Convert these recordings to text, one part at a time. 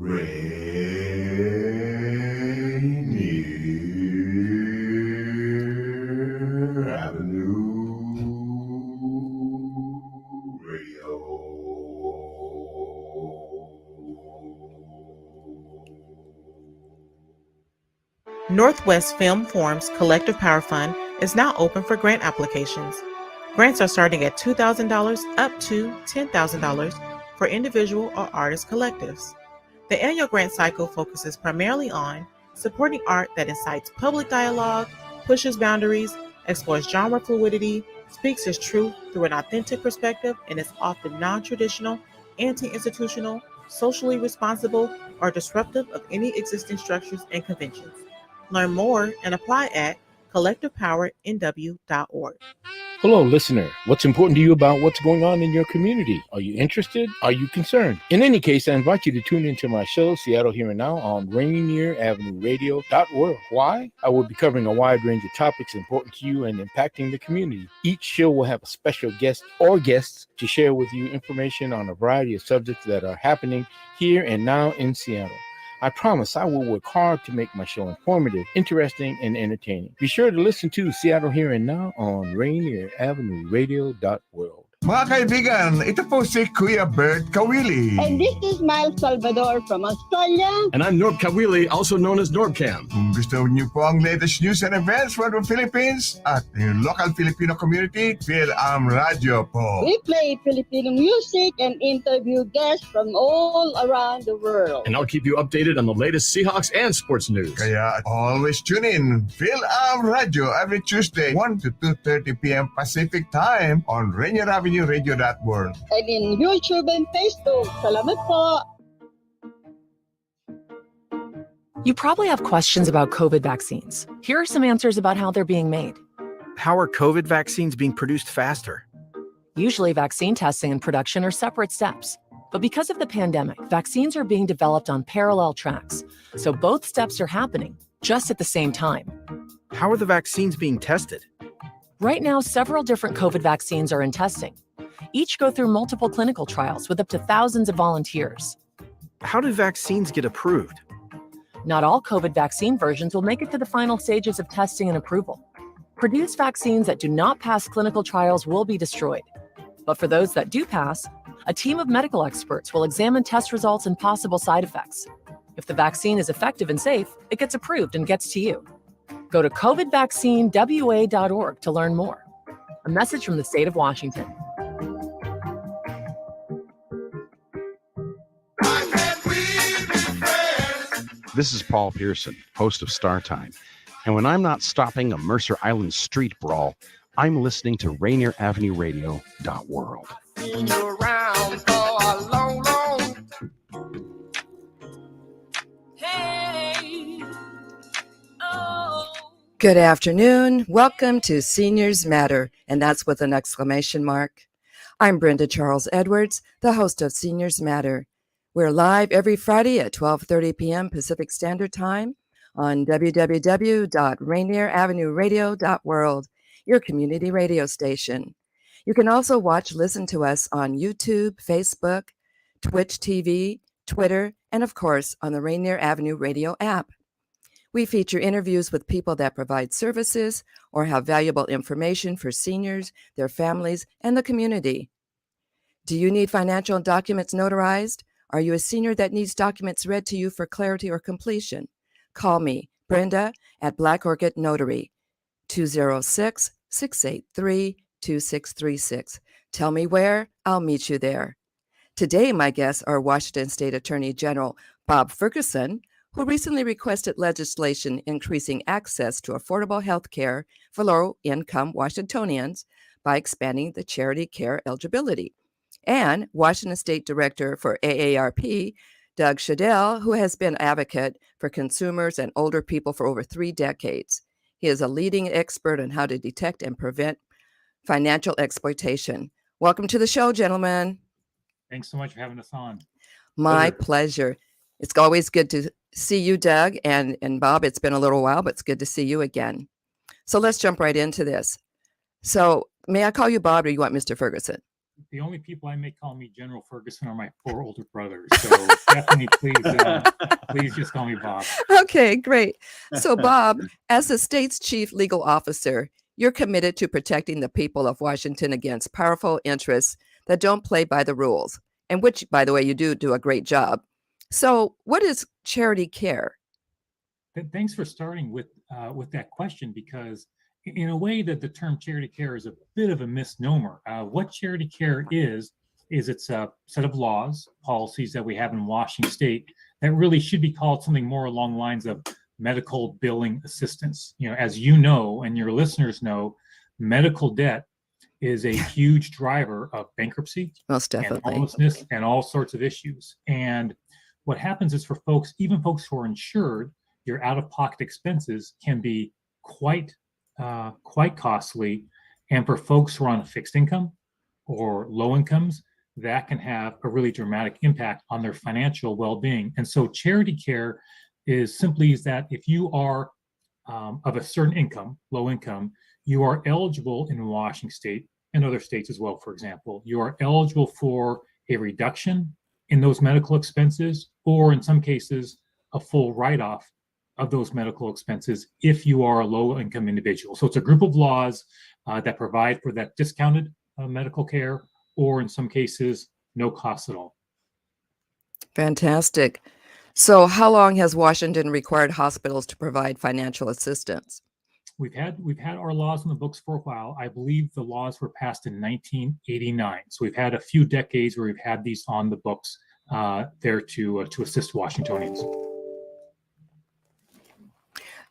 Rainier Avenue Radio. Northwest Film Forum's Collective Power Fund is now open for grant applications. Grants are starting at $2,000 up to $10,000 for individual or artist collectives. The annual grant cycle focuses primarily on supporting art that incites public dialogue, pushes boundaries, explores genre fluidity, speaks its truth through an authentic perspective, and is often non-traditional, anti-institutional, socially responsible, or disruptive of any existing structures and conventions. Learn more and apply at collectivepowernw.org. Hello, listener. What's important to you about what's going on in your community? Are you interested? Are you concerned? In any case, I invite you to tune into my show, Seattle Here and Now, on Rainier Avenue Radio.org. Why? I will be covering a wide range of topics important to you and impacting the community. Each show will have a special guest or guests to share with you information on a variety of subjects that are happening here and now in Seattle. I promise I will work hard to make my show informative, interesting, and entertaining. Be sure to listen to Seattle Here and Now on Rainier Avenue Radio.world. Mga kaibigan, ito po si Kuya Bert Kawili. And this is Miles Salvador from Australia. And I'm Norb Kawili, also known as Norbcam. Kung gusto niyo po ang latest news and events from the Philippines at yung local Filipino community, PhilAm Radio po. We play Filipino music and interview guests from all around the world. And I'll keep you updated on the latest Seahawks and sports news. Kaya always tune in PhilAm Radio every Tuesday, 1 to 2:30 p.m. Pacific Time on Rainier Avenue Radio.world. And in YouTube and Facebook. Salamat po. You probably have questions about COVID vaccines. Here are some answers about how they're being made. How are COVID vaccines being produced faster? Usually, vaccine testing and production are separate steps. But because of the pandemic, vaccines are being developed on parallel tracks. So both steps are happening just at the same time. How are the vaccines being tested? Right now, several different COVID vaccines are in testing. Each go through multiple clinical trials with up to thousands of volunteers. How do vaccines get approved? Not all COVID vaccine versions will make it to the final stages of testing and approval. Produced vaccines that do not pass clinical trials will be destroyed. But for those that do pass, a team of medical experts will examine test results and possible side effects. If the vaccine is effective and safe, it gets approved and gets to you. Go to covidvaccinewa.org to learn more. A message from the state of Washington. This is Paul Pearson, host of Star Time. And when I'm not stopping a Mercer Island street brawl, I'm listening to Rainier Avenue Radio.world. Good afternoon. Welcome to Seniors Matter, and that's with an exclamation mark. I'm Brenda Charles-Edwards, the host of Seniors Matter. We're live every Friday at 12:30 p.m. Pacific Standard Time on www.rainieravenueradio.world, your community radio station. You can also listen to us on YouTube, Facebook, Twitch TV, Twitter, and of course on the Rainier Avenue Radio App. We feature interviews with people that provide services or have valuable information for seniors, their families, and the community. Do you need financial documents notarized? Are you a senior that needs documents read to you for clarity or completion? Call me, Brenda, at Black Orchid Notary, 206-683-2636. Tell me where, I'll meet you there. Today, my guests are Washington State Attorney General Bob Ferguson, who recently requested legislation increasing access to affordable health care for low-income Washingtonians by expanding the Charity Care Eligibility, and Washington State Director for AARP, Doug Shadel, who has been an advocate for consumers and older people for over 3 decades. He is a leading expert on how to detect and prevent financial exploitation. Welcome to the show, gentlemen. Thanks so much for having us on. My pleasure. It's always good to see you, Doug, and Bob. It's been a little while, but it's good to see you again. So let's jump right into this. So may I call you Bob, or you want Mr. Ferguson? The only people I may call me General Ferguson are my 4 older brothers. So definitely, please just call me Bob. Okay, great. So, Bob, as the state's chief legal officer, you're committed to protecting the people of Washington against powerful interests that don't play by the rules, and which, by the way, you do a great job. So, what is Charity Care? Thanks for starting with that question, because in a way that the term charity care is a bit of a misnomer. What charity care is it's a set of laws, policies that we have in Washington State that really should be called something more along the lines of medical billing assistance. As you know, and your listeners know, medical debt is a huge driver of bankruptcy, most definitely, and homelessness, and all sorts of issues. And what happens is, for folks, even folks who are insured, your out-of-pocket expenses can be quite costly. And for folks who are on a fixed income or low incomes, that can have a really dramatic impact on their financial well-being. And so charity care is simply that if you are of a certain income, low income, you are eligible in Washington State and other states as well, for example, you are eligible for a reduction in those medical expenses, or in some cases, a full write-off of those medical expenses if you are a low-income individual. So it's a group of laws that provide for that discounted medical care, or in some cases, no cost at all. Fantastic. So how long has Washington required hospitals to provide financial assistance? We've had our laws in the books for a while. I believe the laws were passed in 1989. So we've had a few decades where we've had these on the books there to assist Washingtonians.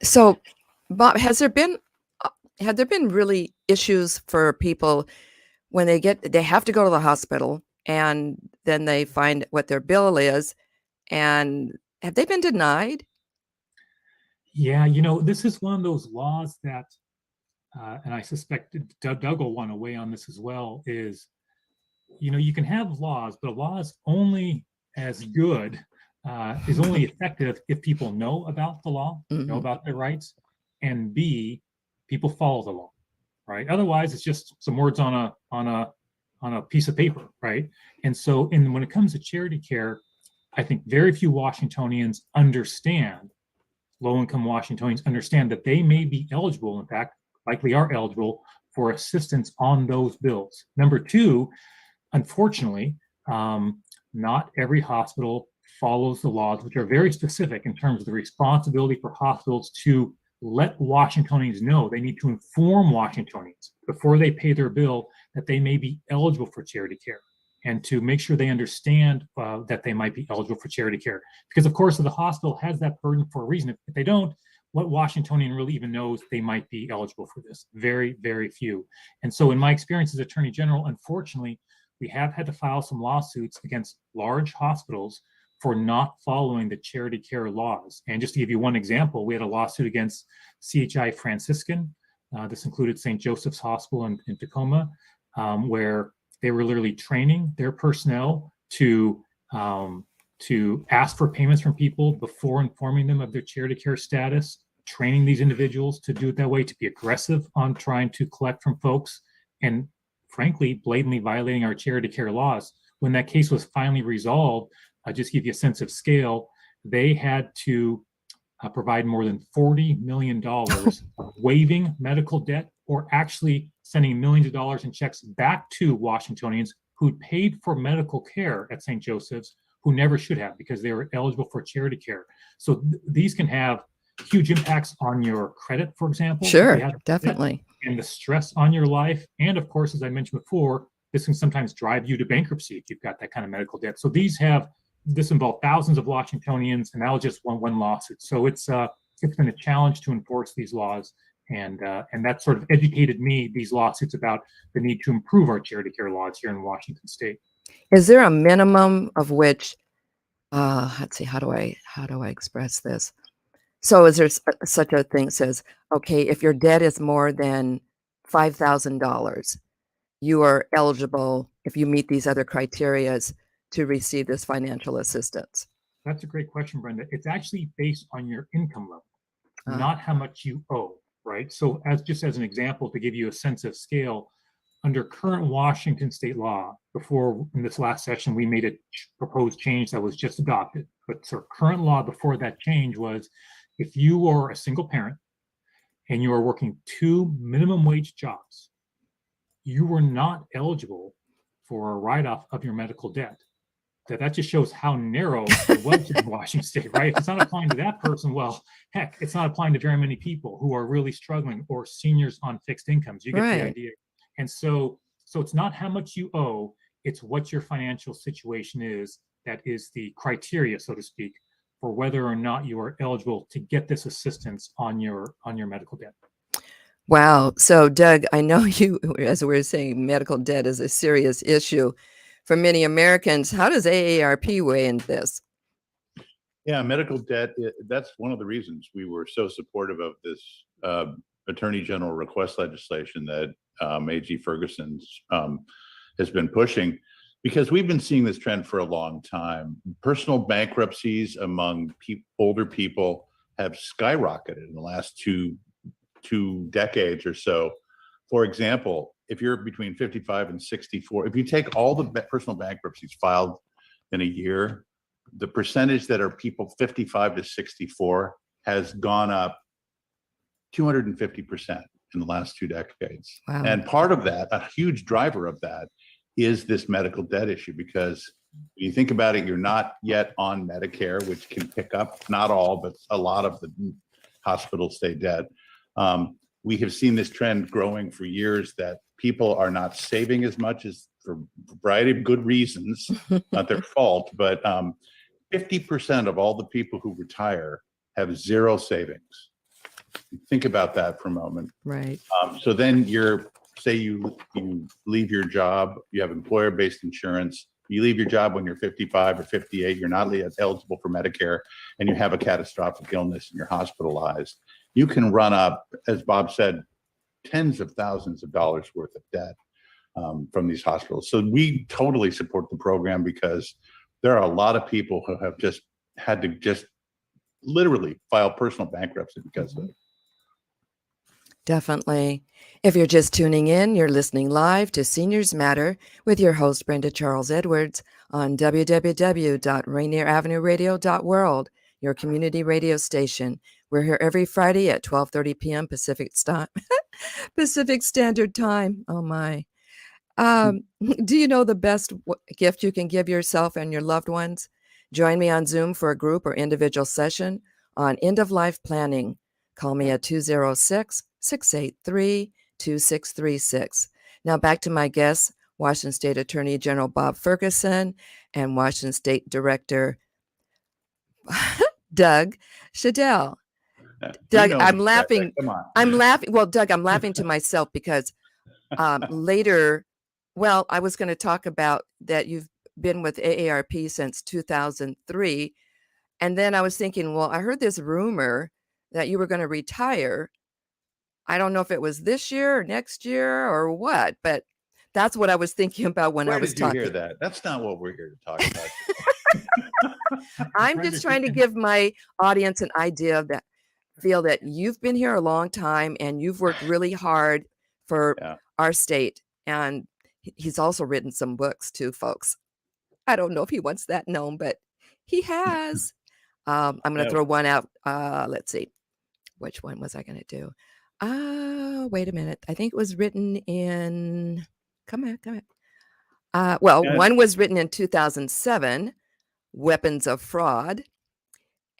So, Bob, have there been really issues for people when they have to go to the hospital and then they find what their bill is, and have they been denied? Yeah, this is one of those laws that, and I suspect Doug will want to weigh on this as well, is, you can have laws, but a law is only as good, is only effective if people know about the law, know about their rights, and B, people follow the law, right? Otherwise, it's just some words on a piece of paper, right? And so, when it comes to charity care, I think very few Washingtonians understand, low-income Washingtonians understand that they may be eligible, in fact, likely are eligible for assistance on those bills. Number two, unfortunately, not every hospital follows the laws, which are very specific in terms of the responsibility for hospitals to let Washingtonians know. They need to inform Washingtonians before they pay their bill that they may be eligible for charity care, and to make sure they understand that they might be eligible for charity care. Because, of course, if the hospital has that burden for a reason, if they don't, what Washingtonian really even knows they might be eligible for this? Very, very few. And so in my experience as Attorney General, unfortunately, we have had to file some lawsuits against large hospitals for not following the charity care laws. And just to give you one example, we had a lawsuit against CHI Franciscan. This included St. Joseph's Hospital in Tacoma, where they were literally training their personnel to ask for payments from people before informing them of their charity care status, training these individuals to do it that way, to be aggressive on trying to collect from folks, and frankly, blatantly violating our charity care laws. When that case was finally resolved, just give you a sense of scale, they had to provide more than $40 million waiving medical debt, or actually sending millions of dollars in checks back to Washingtonians who paid for medical care at St. Joseph's, who never should have, because they were eligible for charity care. So these can have huge impacts on your credit, for example. Sure, definitely. And the stress on your life. And of course, as I mentioned before, this can sometimes drive you to bankruptcy if you've got that kind of medical debt. So this involved thousands of Washingtonians, and that was just one lawsuit. So it's been a challenge to enforce these laws, and that sort of educated me, these lawsuits, about the need to improve our charity care laws here in Washington State. Is there a minimum of which? Let's see. How do I express this? So is there such a thing that says, okay, if your debt is more than $5,000, you are eligible, if you meet these other criteria, to receive this financial assistance? That's a great question, Brenda. It's actually based on your income level, not how much you owe, right? So as an example, to give you a sense of scale, under current Washington state law, before in this last session, we made a proposed change that was just adopted. But so current law before that change was if you are a single parent and you are working 2 minimum wage jobs, you were not eligible for a write-off of your medical debt. That just shows how narrow it was in Washington state, right? If it's not applying to that person, well, heck, it's not applying to very many people who are really struggling or seniors on fixed incomes. You get the idea. And so it's not how much you owe, it's what your financial situation is that is the criteria, so to speak, for whether or not you are eligible to get this assistance on your medical debt. Wow. So, Doug, I know you, as we were saying, medical debt is a serious issue for many Americans. How does AARP weigh in this? Yeah, medical debt, that's one of the reasons we were so supportive of this Attorney General request legislation that AG Ferguson has been pushing, because we've been seeing this trend for a long time. Personal bankruptcies among older people have skyrocketed in the last two decades or so. For example, if you're between 55 and 64, if you take all the personal bankruptcies filed in a year, the percentage that are people 55 to 64 has gone up 250% in the last 2 decades. Wow. And part of that, a huge driver of that, is this medical debt issue, because when you think about it, you're not yet on Medicare, which can pick up, not all, but a lot of the hospital stay debt. We have seen this trend growing for years, that people are not saving as much, as for a variety of good reasons, not their fault, but 50% of all the people who retire have zero savings. Think about that for a moment. Right. So then say you leave your job, you have employer-based insurance, you leave your job when you're 55 or 58, you're not eligible for Medicare, and you have a catastrophic illness and you're hospitalized. You can run up, as Bob said, tens of thousands of dollars worth of debt from these hospitals. So we totally support the program, because there are a lot of people who have just had to just literally file personal bankruptcy because of it. Definitely. If you're just tuning in, you're listening live to Seniors Matter with your host, Brenda Charles-Edwards, on www.RainierAvenueRadio.world, your community radio station. We're here every Friday at 12:30 p.m. Pacific Standard Time. Oh, my. Do you know the best gift you can give yourself and your loved ones? Join me on Zoom for a group or individual session on end-of-life planning. Call me at 206-683-2636. Now back to my guests, Washington State Attorney General Bob Ferguson and Washington State Director Doug Shadel. Doug, I'm laughing. Come on. I'm laughing. Well, Doug, I'm laughing to myself because later, well, I was going to talk about that you've been with AARP since 2003. And then I was thinking, well, I heard this rumor that you were going to retire. I don't know if it was this year or next year or what, but that's what I was thinking about when I was talking. Where did you hear that? That's not what we're here to talk about. I'm just trying to give my audience an idea of that. Feel that you've been here a long time and you've worked really hard for our state. And he's also written some books too, folks. I don't know if he wants that known, but he has. I'm going to throw one out. Let's see. Which one was I going to do? Wait a minute. I think it was written in, come on. One was written in 2007, Weapons of Fraud.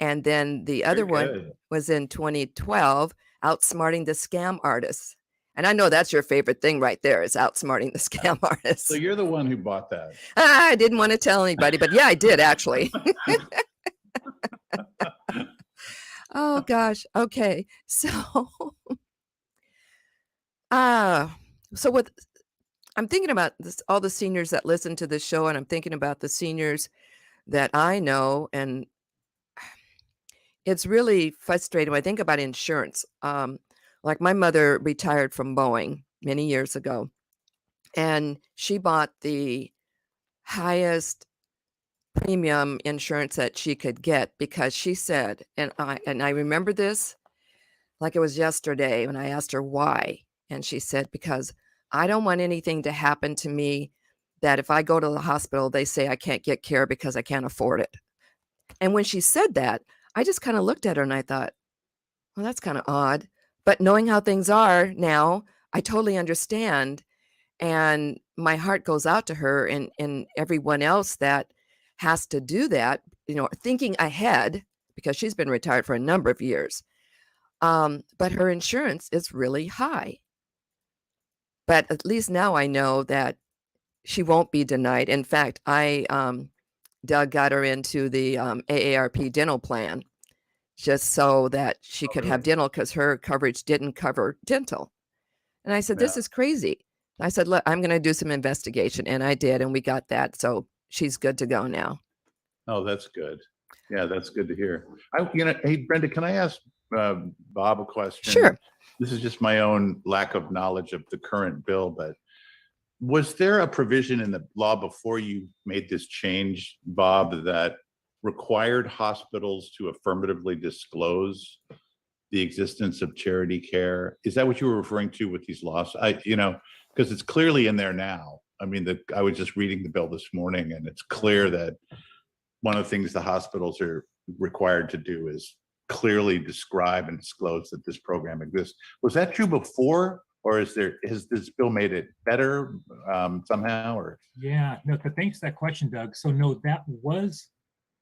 And then the other one was in 2012, Outsmarting the Scam Artists. And I know that's your favorite thing right there, is outsmarting the scam artists. So you're the one who bought that. I didn't want to tell anybody, but yeah, I did actually. Oh gosh. Okay. So what I'm thinking about this, all the seniors that listen to this show, and I'm thinking about the seniors that I know, and it's really frustrating when I think about insurance. Like my mother retired from Boeing many years ago, and she bought the highest premium insurance that she could get because she said, and I remember this like it was yesterday when I asked her why, and she said, because I don't want anything to happen to me that if I go to the hospital, they say I can't get care because I can't afford it. And when she said that, I just kind of looked at her and I thought, well, that's kind of odd. But knowing how things are now, I totally understand. And my heart goes out to her and everyone else that has to do that, thinking ahead, because she's been retired for a number of years. But her insurance is really high. But at least now I know that she won't be denied. In fact, Doug got her into the AARP dental plan just so that she could have dental because her coverage didn't cover dental. And I said, this is crazy. I said, look, I'm going to do some investigation. And I did. And we got that. So she's good to go now. Oh, that's good. Yeah, that's good to hear. Hey, Brenda, can I ask Bob a question? Sure. This is just my own lack of knowledge of the current bill, but was there a provision in the law before you made this change, Bob, that required hospitals to affirmatively disclose the existence of charity care? Is that what you were referring to with these laws? Because it's clearly in there now. I mean, I was just reading the bill this morning, and it's clear that one of the things the hospitals are required to do is clearly describe and disclose that this program exists. Was that true before, or has this bill made it better somehow? Or Thanks for that question, Doug. So no, that was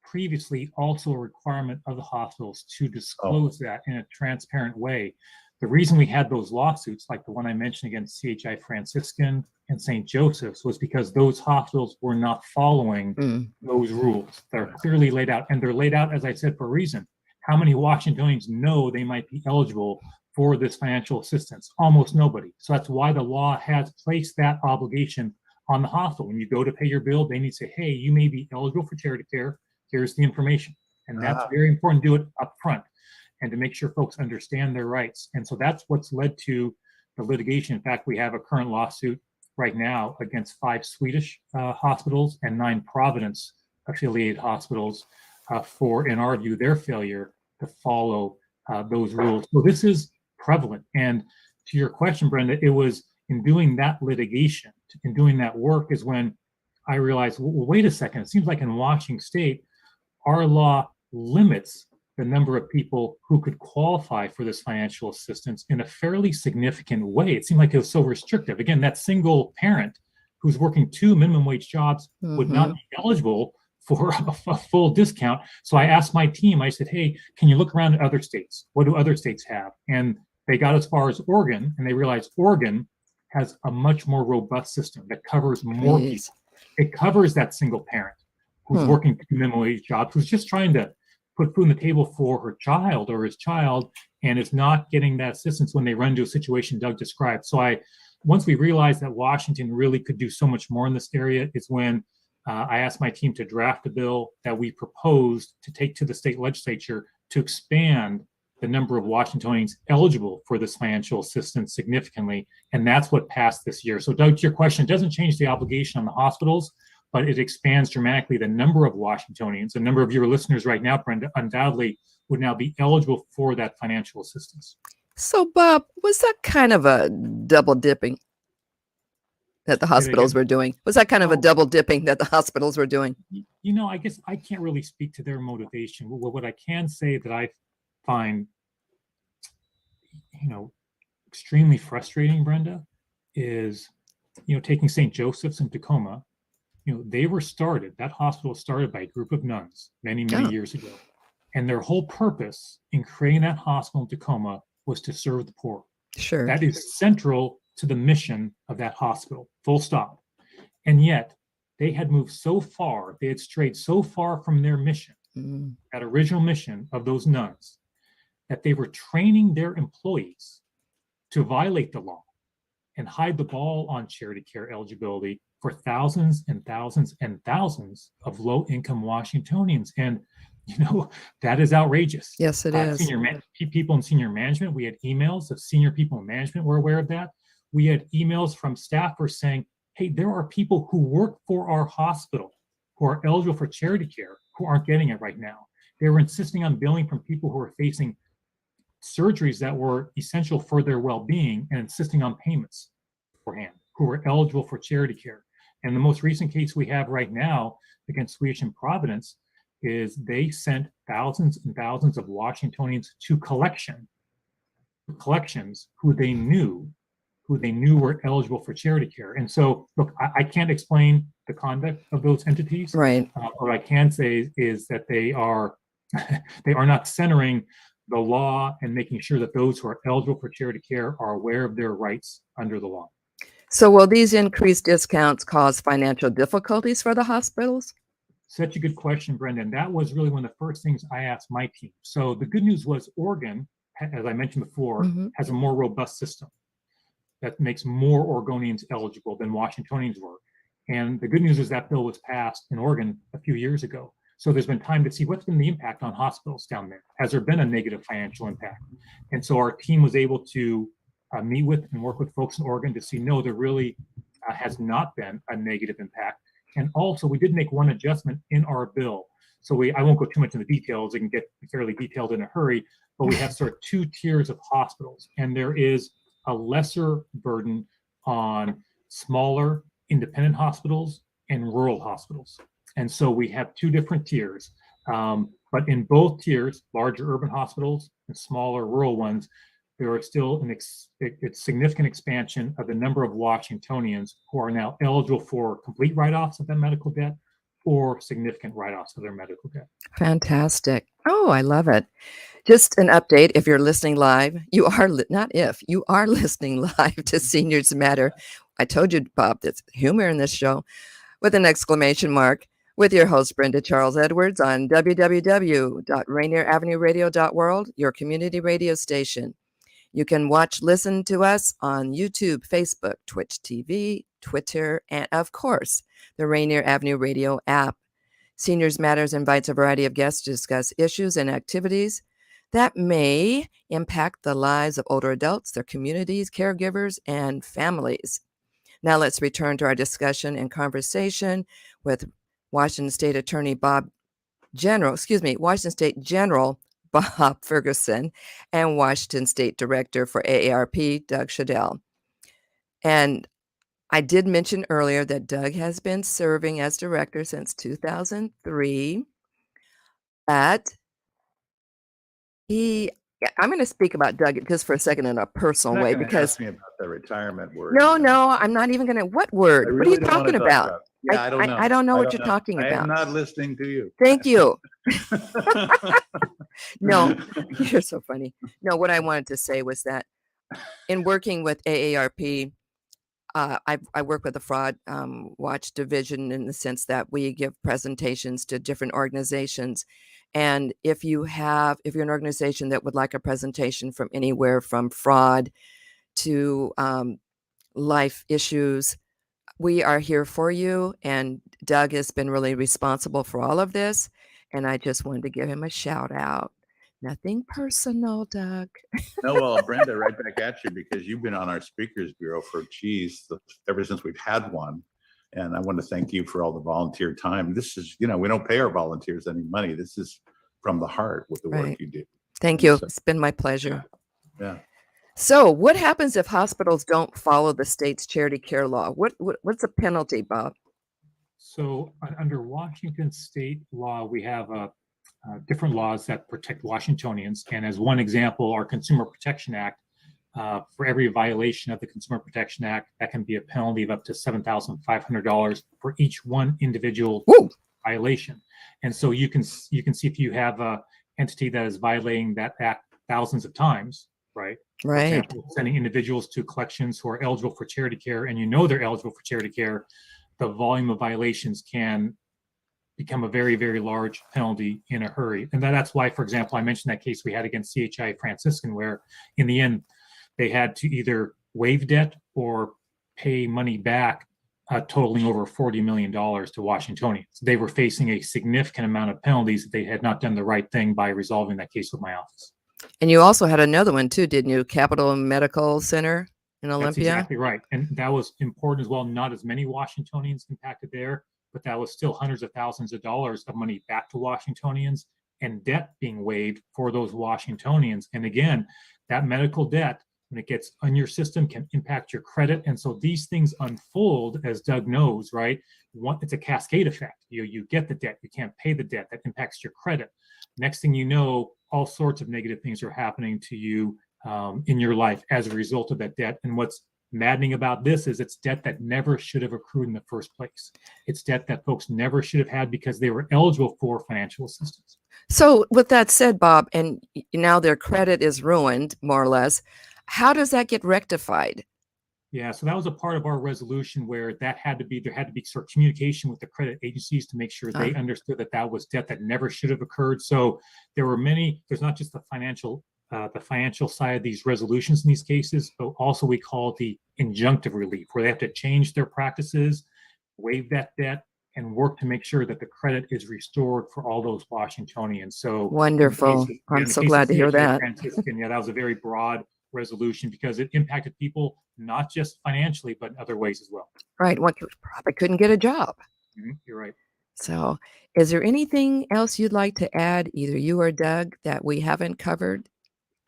previously also a requirement of the hospitals to disclose that in a transparent way. The reason we had those lawsuits, like the one I mentioned against CHI Franciscan and St. Joseph's, was because those hospitals were not following those rules. They're clearly laid out, and they're laid out, as I said, for a reason. How many Washingtonians know they might be eligible for this financial assistance? Almost nobody. So that's why the law has placed that obligation on the hospital. When you go to pay your bill, they need to say, hey, you may be eligible for charity care. Here's the information. And that's very important to do it up front and to make sure folks understand their rights. And so that's what's led to the litigation. In fact, we have a current lawsuit right now against 5 Swedish hospitals and 9 Providence affiliated hospitals for, in our view, their failure to follow those rules. So this is prevalent. And to your question, Brenda, it was in doing that litigation, in doing that work, is when I realized, well, wait a second, it seems like in Washington State, our law limits the number of people who could qualify for this financial assistance in a fairly significant way. It seemed like it was so restrictive. Again, that single parent who's working 2 minimum wage jobs would not be eligible for a full discount. So I asked my team, I said, hey, can you look around at other states? What do other states have? And they got as far as Oregon, and they realized Oregon has a much more robust system that covers more people. It covers that single parent who's working 2 minimum wage jobs, who's just trying to put food on the table for her child or his child, and is not getting that assistance when they run into a situation Doug described. So once we realized that Washington really could do so much more in this area, is when I asked my team to draft a bill that we proposed to take to the state legislature to expand the number of Washingtonians eligible for this financial assistance significantly. And that's what passed this year. So Doug, to your question, it doesn't change the obligation on the hospitals, but it expands dramatically the number of Washingtonians. A number of your listeners right now, Brenda, undoubtedly would now be eligible for that financial assistance. So Bob, was that kind of a double dipping that the hospitals were doing? Was that kind of a double dipping that the hospitals were doing? I guess I can't really speak to their motivation. What I can say that I find, extremely frustrating, Brenda, is, taking St. Joseph's in Tacoma. That hospital was started by a group of nuns many, many years ago. And their whole purpose in creating that hospital in Tacoma was to serve the poor. Sure. That is central to the mission of that hospital, full stop. And yet they had moved so far, they had strayed so far from their mission, that original mission of those nuns, that they were training their employees to violate the law and hide the ball on charity care eligibility for thousands and thousands and thousands of low-income Washingtonians. And, that is outrageous. Yes, it is. People in senior management, we had emails of senior people in management were aware of that. We had emails from staffers saying, hey, there are people who work for our hospital who are eligible for charity care who aren't getting it right now. They were insisting on billing from people who are facing surgeries that were essential for their well-being and insisting on payments. beforehand who were eligible for charity care. And the most recent case we have right now against Swedish and Providence is they sent thousands and thousands of Washingtonians to collections who they knew were eligible for charity care. And so, look, I can't explain the conduct of those entities. Right. What I can say is that they are not centering the law and making sure that those who are eligible for charity care are aware of their rights under the law. So will these increased discounts cause financial difficulties for the hospitals? Such a good question, Brendan. That was really one of the first things I asked my team. So the good news was Oregon, as I mentioned before, has a more robust system that makes more Oregonians eligible than Washingtonians were. And the good news is that bill was passed in Oregon a few years ago. So there's been time to see what's been the impact on hospitals down there. Has there been a negative financial impact? And so our team was able to meet with and work with folks in Oregon to see, no, there really has not been a negative impact. And also we did make one adjustment in our bill. So I won't go too much into the details. It can get fairly detailed in a hurry, but we have sort of two tiers of hospitals, and there is a lesser burden on smaller independent hospitals and rural hospitals. And so we have two different tiers, but in both tiers, larger urban hospitals and smaller rural ones, there are still a significant expansion of the number of Washingtonians who are now eligible for complete write-offs of their medical debt or significant write-offs of their medical debt. Fantastic. Oh, I love it. Just an update, if you're listening live, you are listening live to Seniors Matter. I told you, Bob, there's humor in this show with an exclamation mark, with your host, Brenda Charles-Edwards, on www.rainieravenueradio.world, your community radio station. You can listen to us on YouTube, Facebook, Twitch TV, Twitter, and of course, the Rainier Avenue Radio app. Seniors Matters invites a variety of guests to discuss issues and activities that may impact the lives of older adults, their communities, caregivers, and families. Now let's return to our discussion and conversation with Washington State General Bob Ferguson and Washington State Director for AARP, Doug Shadel. And I did mention earlier that Doug has been serving as director since 2003. But I'm going to speak about Doug just for a second in a personal way, because ask me about the retirement word. No, I'm not even going to. What word? Really what are you talking about? Yeah, I don't know. I don't know what you're talking about. I am not listening to you. Thank you. No, you're so funny. No, what I wanted to say was that in working with AARP, I work with the Fraud Watch Division in the sense that we give presentations to different organizations. And if you're an organization that would like a presentation from anywhere from fraud to life issues, we are here for you. And Doug has been really responsible for all of this. And I just wanted to give him a shout out. Nothing personal, Doug. No, well, Brenda, right back at you, because you've been on our Speakers Bureau for ever since we've had one. And I want to thank you for all the volunteer time. This is, we don't pay our volunteers any money. This is from the heart with the work you do. Thank you. It's been my pleasure. Yeah. So what happens if hospitals don't follow the state's charity care law? What's the penalty, Bob? So under Washington state law, we have different laws that protect Washingtonians. And as one example, our Consumer Protection Act, for every violation of the Consumer Protection Act, that can be a penalty of up to $7,500 for each one individual violation. And so you can see if you have an entity that is violating that act thousands of times, right? Right. For example, sending individuals to collections who are eligible for charity care, and they're eligible for charity care, the volume of violations can become a very, very large penalty in a hurry. And that's why, for example, I mentioned that case we had against CHI Franciscan, where in the end, they had to either waive debt or pay money back, totaling over $40 million to Washingtonians. They were facing a significant amount of penalties if they had not done the right thing by resolving that case with my office. And you also had another one too, didn't you? Capital Medical Center in Olympia? That's exactly right. And that was important as well. Not as many Washingtonians impacted there, but that was still hundreds of thousands of dollars of money back to Washingtonians and debt being waived for those Washingtonians. And again, that medical debt when it gets on your system, can impact your credit. And so these things unfold, as Doug knows, right? It's a cascade effect. You get the debt, you can't pay the debt, that impacts your credit. Next thing you know, all sorts of negative things are happening to you in your life as a result of that debt. And what's maddening about this is it's debt that never should have accrued in the first place. It's debt that folks never should have had because they were eligible for financial assistance. So with that said, Bob, and now their credit is ruined, more or less, how does that get rectified? Yeah, so that was a part of our resolution where there had to be sort of communication with the credit agencies to make sure they understood that was debt that never should have occurred. So there's not just the financial side of these resolutions in these cases, but also we call it the injunctive relief, where they have to change their practices, waive that debt, and work to make sure that the credit is restored for all those Washingtonians. So wonderful. I'm so glad to hear that. Yeah, that was a very broad resolution because it impacted people not just financially, but in other ways as well. Right. One probably couldn't get a job. You're right. So is there anything else you'd like to add, either you or Doug, that we haven't covered?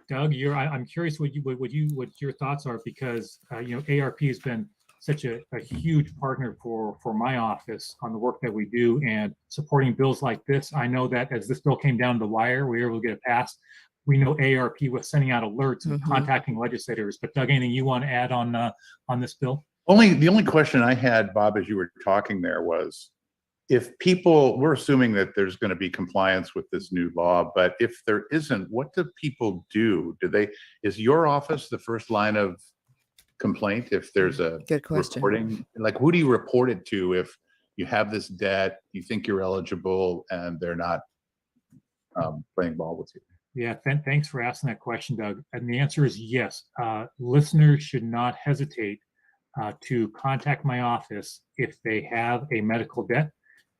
Doug, I'm curious what your thoughts are, because AARP has been such a huge partner for my office on the work that we do and supporting bills like this. I know that as this bill came down the wire, we were able to get it passed. We know AARP was sending out alerts and contacting legislators. But Doug, anything you want to add on this bill? The only question I had, Bob, as you were talking there was, if we're assuming that there's going to be compliance with this new law, but if there isn't, what do people do? Is your office the first line of complaint if there's a good question reporting? Like, who do you report it to if you have this debt, you think you're eligible, and they're not playing ball with you? Yeah, thanks for asking that question, Doug. And the answer is yes. Listeners should not hesitate to contact my office if they have a medical debt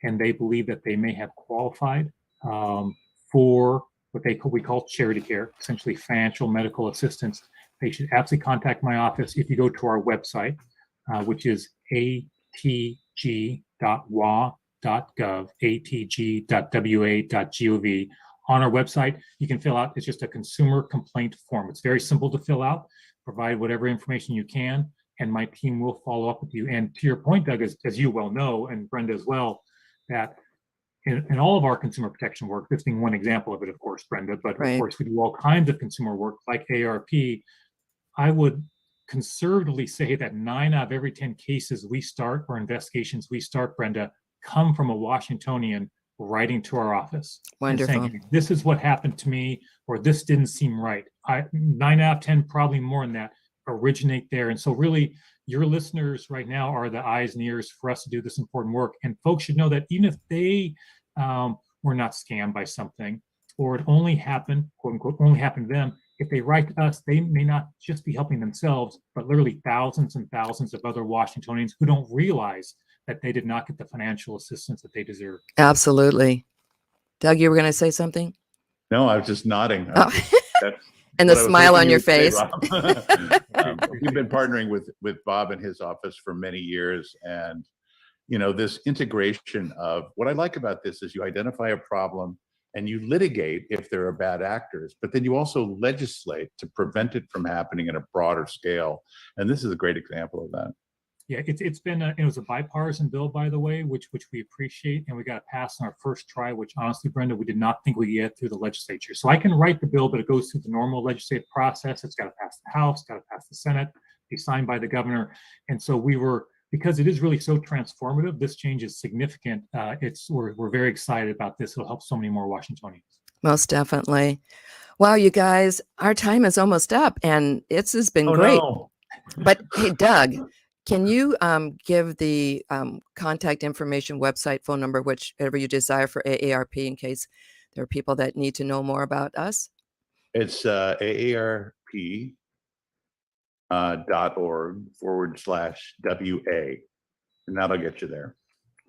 and they believe that they may have qualified for what we call charity care, essentially financial medical assistance. They should absolutely contact my office. If you go to our website, which is atg.wa.gov, atg.wa.gov. On our website, you can fill out, it's just a consumer complaint form. It's very simple to fill out. Provide whatever information you can, and my team will follow up with you. And to your point, Doug, as you well know, and Brenda as well, that in all of our consumer protection work, this being one example of it, of course, Brenda, but right. Of course, we do all kinds of consumer work like AARP. I would conservatively say that 9 out of every 10 cases we start or investigations we start, Brenda, come from a Washingtonian writing to our office. Wonderful. And saying, this is what happened to me, or this didn't seem right. 9 out of 10, probably more than that, originate there. And so really, your listeners right now are the eyes and ears for us to do this important work. And folks should know that even if they were not scammed by something, or it only happened, quote unquote, only happened to them, if they write to us, they may not just be helping themselves, but literally thousands and thousands of other Washingtonians who don't realize that they did not get the financial assistance that they deserve. Absolutely. Doug, you were going to say something? No, I was just nodding. Oh. And the smile on your face. We've been partnering with Bob and his office for many years. And, this integration of what I like about this is you identify a problem and you litigate if there are bad actors, but then you also legislate to prevent it from happening in a broader scale. And this is a great example of that. Yeah, it's been it was a bipartisan bill, by the way, which we appreciate, and we got passed on our first try, which honestly, Brenda, we did not think we'd get through the legislature. So I can write the bill, but it goes through the normal legislative process. It's got to pass the House, got to pass the Senate, be signed by the governor. And so because it is really so transformative, this change is significant. We're very excited about this. It'll help so many more Washingtonians. Most definitely. Wow, you guys, our time is almost up, and this has been great. No. But hey, Doug, can you give the contact information, website, phone number, whichever you desire for AARP in case there are people that need to know more about us? It's AARP.org/WA, and that'll get you there.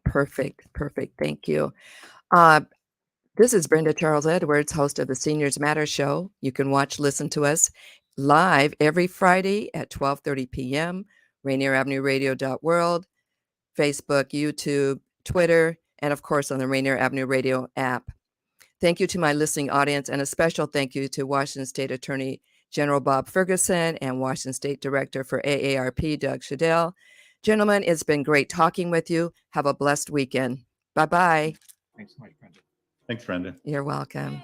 Perfect. Thank you. This is Brenda Charles-Edwards, host of the Seniors Matter Show. You can listen to us live every Friday at 12:30 p.m., Rainier Avenue Radio.world, Facebook, YouTube, Twitter, and of course on the Rainier Avenue Radio app. Thank you to my listening audience, and a special thank you to Washington State Attorney General Bob Ferguson, and Washington State Director for AARP, Doug Shadel. Gentlemen, it's been great talking with you. Have a blessed weekend. Bye-bye. Thanks so much, Brenda. Thanks, Brenda. You're welcome.